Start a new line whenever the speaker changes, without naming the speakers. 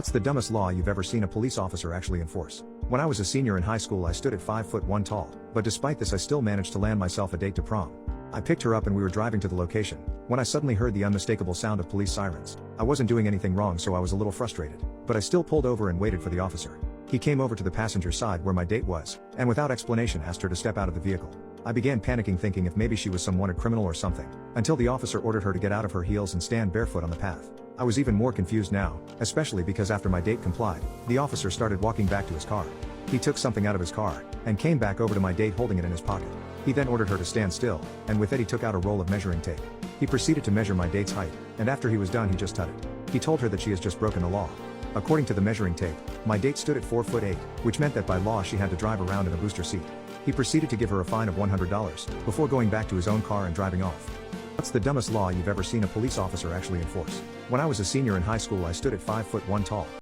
What's the dumbest law you've ever seen a police officer actually enforce? When I was a senior in high school, I stood at 5'1" tall, but despite this I still managed to land myself a date to prom. I picked her up and we were driving to the location, when I suddenly heard the unmistakable sound of police sirens. I wasn't doing anything wrong, so I was a little frustrated, but I still pulled over and waited for the officer. He came over to the passenger side where my date was, and without explanation asked her to step out of the vehicle. I began panicking, thinking if maybe she was some wanted criminal or something, until the officer ordered her to get out of her heels and stand barefoot on the path. I was even more confused now, especially because after my date complied, the officer started walking back to his car. He took something out of his car, and came back over to my date holding it in his pocket. He then ordered her to stand still, and with it he took out a roll of measuring tape. He proceeded to measure my date's height, and after he was done he just tutted. He told her that she has just broken the law. According to the measuring tape, my date stood at 4'8", which meant that by law she had to drive around in a booster seat. He proceeded to give her a fine of $100, before going back to his own car and driving off. What's the dumbest law you've ever seen a police officer actually enforce? When I was a senior in high school, I stood at 5'1" tall.